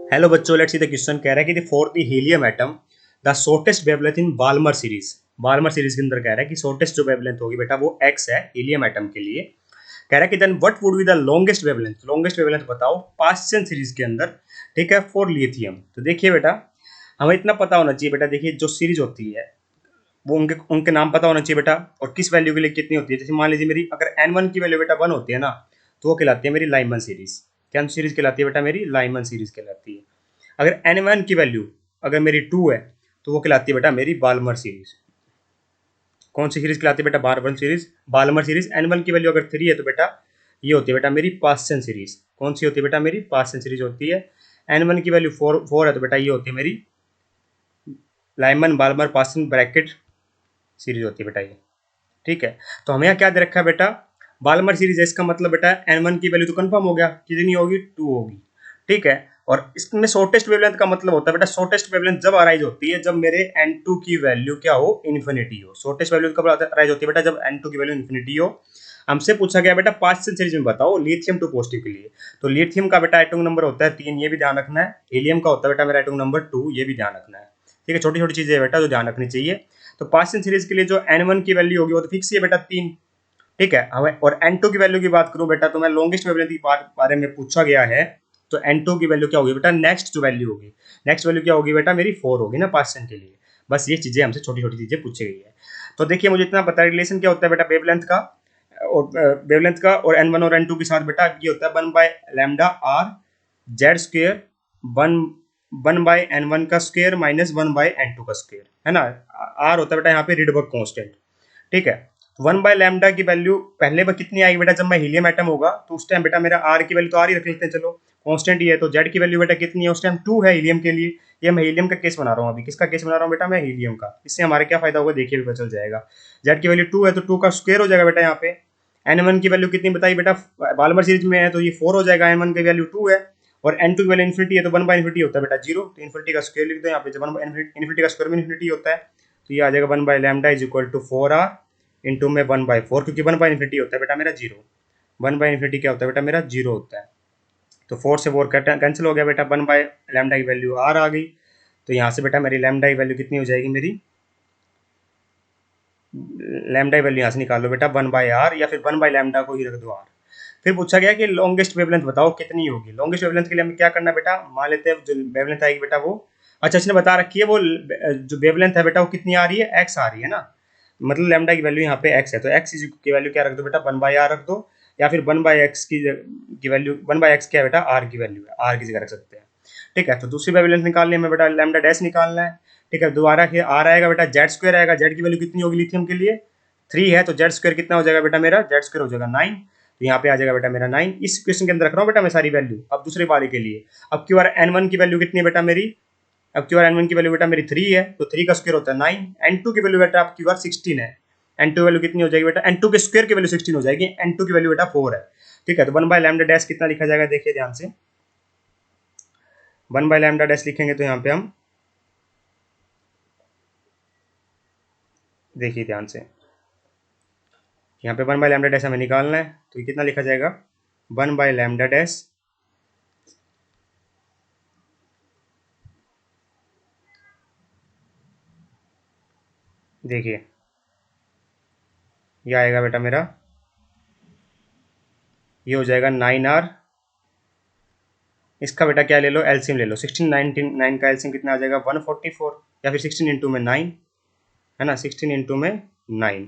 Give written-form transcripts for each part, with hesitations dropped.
Hello बच्चों, let's see the question. कह रहा है कि for the helium atom the shortest wavelength in Balmer series. Balmer series के अंदर कह रहा है कि शॉर्टेस्ट जो वेवलेंथ होगी बेटा वो x है हीलियम एटम के लिए। कह रहा है कि then what would be the longest wavelength. Longest wavelength बताओ पास्चन सीरीज के अंदर, ठीक है, फॉर लिथियम। तो देखिए बेटा, हमें इतना पता होना चाहिए बेटा, देखिए जो सीरीज होती है वो उनके उनके नाम पता होना चाहिए बेटा, और किस वैल्यू के लिए कितनी होती है। जैसे मान लीजिए मेरी अगर n1 की वैल्यू बेटा 1 होती है ना, तो वो कहलाती है मेरी लाइमन सीरीज। क्या सीरीज कहलाती है बेटा? मेरी लाइमन सीरीज कहलाती है। अगर n1 की वैल्यू अगर मेरी 2 है तो वो कहलाती है बेटा मेरी बाल्मर सीरीज। कौन सी सीरीज कहलाती है बेटा? Balmer series. Balmer series. n1 की वैल्यू अगर 3 है तो बेटा ये होती है बेटा मेरी पास्चन सीरीज। कौन सी होती है बेटा? मेरी पास्चन सीरीज होती है। n1 की वैल्यू 4 है तो बेटा ये होती है मेरी Lyman Balmer Paschen Brackett series होती है बेटा ये। ठीक है, तो हमें यहाँ क्या दे रखा है बेटा? बाल्मर सीरीज है, इसका मतलब बेटा n1 की वैल्यू तो कंफर्म हो गया, कितनी होगी? 2 होगी। ठीक है, और इसमें शॉर्टेस्ट वेवलेंथ का मतलब होता है बेटा, शॉर्टेस्ट वेवलेंथ जब अराइज होती है जब मेरे n2 की वैल्यू क्या हो? इन्फिनिटी हो। शॉर्टेस्ट वैल्यू कब अराइज होती है बेटा? जब n2 की वैल्यू इन्फिनिटी हो। हमसे पूछा गया बेटा पास्चन सीरीज में बताओ लिथियम टू पॉजिटिव के लिए। तो लिथियम का बेटा एटॉमिक नंबर होता है 3, ये भी ध्यान रखना है। हीलियम का होता है बेटा मेरा एटॉमिक नंबर 2, ये भी ध्यान रखना है। ठीक है, छोटी छोटी चीजें है बेटा जो ध्यान रखनी चाहिए। तो पास्चन सीरीज के लिए जो n1 की वैल्यू होगी वो तो फिक्स ही है बेटा 3। ठीक है, हमें और n2 की वैल्यू की बात करूं बेटा, तो मैं लॉन्गेस्ट वेवलेंथ की बारे में पूछा गया है। तो n2 की वैल्यू क्या होगी बेटा? नेक्स्ट जो वैल्यू होगी, नेक्स्ट वैल्यू क्या होगी बेटा? मेरी 4 होगी ना पास्चन के लिए। बस ये चीजें हमसे छोटी छोटी चीजें पूछी गई है। तो देखिए मुझे इतना पता है रिलेशन क्या होता है बेटा वेवलेंथ का, और वेवलेंथ का और n1 और n2 के साथ बेटा ये होता है 1 by lambda R Z square, one 1 by n1 का स्क्वेयर माइनस 1 बाय n2 का स्क्वेयर, है ना। आर होता है बेटा यहाँ पे रिडबर्ग कांस्टेंट। ठीक है, 1 बाय लैम्डा की वैल्यू पहले पर कितनी आएगी बेटा? जब मैं हीलियम एटम होगा तो उस टाइम बेटा मेरा आर की वैल्यू तो आर ही रख लेते हैं, चलो कांस्टेंट ही है। तो जेड की वैल्यू बेटा कितनी है उस टाइम? 2 है हीलियम के लिए। ये मैं हीलियम का केस बना रहा हूँ अभी। किसका केस बना रहा हूँ बेटा? मैं हीलियम का। इससे हमारे क्या फायदा होगा देखिए, पता चल जाएगा। जेड की वैल्यू 2 है तो 2 का स्क्वायर हो जाएगा बेटा यहाँ पे। n1 की वैल्यू कितनी बताई बेटा? बाल्मर सीरीज में है तो ये 4 हो जाएगा, n1 की वैल्यू 2 है, और n2 की वैल्यू इन्फिनिटी है तो 1 बाय इन्फिनिटी होता है बेटा 0। तो इन्फिनिटी का स्क्वायर लिख दो यहाँ पे, जब 1 इन्फिनिटी का स्क्वायर में इन्फिनिटी होता है तो ये आ जाएगा 1 by lambda is equal to 4r into में 1/4, क्योंकि 1 बाय इन्फिनिटी होता है बेटा मेरा 0। 1 बाय इन्फिनिटी क्या होता है बेटा? मेरा 0 होता है। तो 4 से 4 कैंसिल हो गया बेटा, 1 बाय लैम्डा की वैल्यू r आ गई। तो यहाँ से बेटा मेरी लैम्डा की वैल्यू कितनी हो जाएगी? मेरी लैम्डा की वैल्यू यहाँ से निकाल लो बेटा 1 बाय r, या फिर 1 बाय लैम्डा को ही रख दो r। फिर पूछा गया कि लॉन्गेस्ट वेवलेंथ बताओ कितनी होगी। लॉन्गेस्ट वेवलेंथ के लिए हमें क्या करना है बेटा? मान लेते हैं जो वेवलेंथ आएगी बेटा वो, अच्छा इसने बता रखी है वो जो वेवलेंथ है बेटा वो कितनी आ रही है? x आ रही है ना। मतलब लैम्डा की वैल्यू यहाँ पे x है, तो x की वैल्यू क्या रख दो बेटा? 1 बाय r रख दो, या फिर 1 बाय x की वैल्यू 1 बाय x क्या है बेटा? r की वैल्यू है, r की जगह रख सकते हैं। ठीक है, तो दूसरी वेवलेंथ निकालने में बेटा लैम्डा डैश निकालना है। ठीक है, दोबारा r आएगा बेटा, जेड स्क्वायर आएगा। जेड की वैल्यू कितनी होगी लिथियम के लिए? 3 है, तो जेड स्क्वायर कितना हो जाएगा बेटा? मेरा जेड स्क्वायर हो जाएगा 9। तो यहाँ पे आ जाएगा बेटा मेरा 9। इस क्वेश्चन के अंदर रख रहा हूँ बेटा मैं सारी वैल्यू। अब दूसरे वाले के लिए, अब क्यू आर n1 की वैल्यू कितनी है बेटा मेरी? अब क्यू आर n1 की वैल्यू बेटा मेरी 3 है, तो 3 का स्क्वायर होता है 9। n2 की वैल्यू बेटा आप क्यू आर 16 है। n2 वैल्यू कितनी हो जाएगी बेटा? n2 के स्क्वायर की वैल्यू 16 हो जाएगी। n2 की वैल्यू बेटा 4 है। ठीक है, तो 1 बाय लैम्डा डैश कितना लिखा जाएगा? देखिए ध्यान से, 1 बाय लैम्डा डैश लिखेंगे तो यहाँ पे हम देखिए ध्यान से, यहाँ पे 1 बाय लैम्डा डैश हमें निकालना है, तो ये कितना लिखा जाएगा? 1 बाय लैम्डा डैश, देखिए ये आएगा बेटा मेरा, ये हो जाएगा 9r। इसका बेटा क्या ले लो? एलसीएम ले लो। 16 19 9 का एलसीएम कितना आ जाएगा? 144, या फिर 16 इंटू में 9, है ना, 16 इंटू में 9।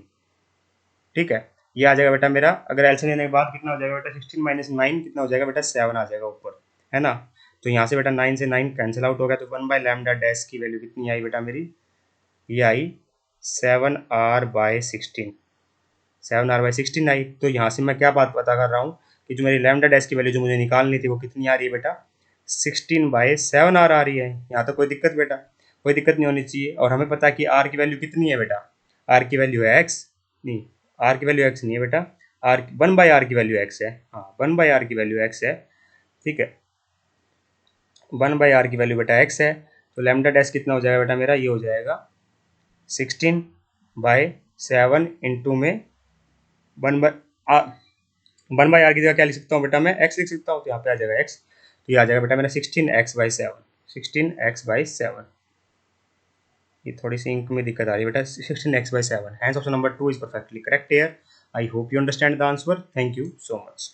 ठीक है, ये आ जाएगा बेटा मेरा, अगर एलसीएम लेने के बाद कितना हो जाएगा बेटा? 16 माइनस 9 कितना हो जाएगा बेटा? 7 आ जाएगा ऊपर, है ना। तो यहाँ से बेटा 9 से 9 कैंसिल आउट हो गया, तो 1 बाय लैम्डा डैश की वैल्यू कितनी आई बेटा मेरी? ये आई 7r/16। 7r/16 आई। तो यहाँ से मैं क्या बात पता कर रहा हूँ कि जो मेरी लैम्डा डैश की वैल्यू जो मुझे निकालनी थी वो कितनी आ रही है बेटा? 16/7r आ रही है। यहाँ तो कोई दिक्कत बेटा, कोई दिक्कत नहीं होनी चाहिए। और हमें पता है कि r की वैल्यू कितनी है बेटा? r की वैल्यू है x, नहीं r की वैल्यू x नहीं है बेटा, r 1 बाय r की वैल्यू x है। हाँ, 1 बाय r की वैल्यू x है। ठीक है, 1 बाय r की वैल्यू बेटा x है। तो लैम्डा डैश कितना हो जाएगा बेटा मेरा? ये हो जाएगा 16/7 इंटू में 1 बाय 1 बाय r की जगह क्या लिख सकता हूँ बेटा? मैं x लिख सकता हूँ, तो यहाँ पे आ जाएगा x। तो ये आ जाएगा बेटा मेरा 16x/7, 16x/7। ये थोड़ी सी इंक में दिक्कत आ रही है बेटा, 16x/7। Hence option number 2 is perfectly correct here. I hope you understand the answer. Thank you so much.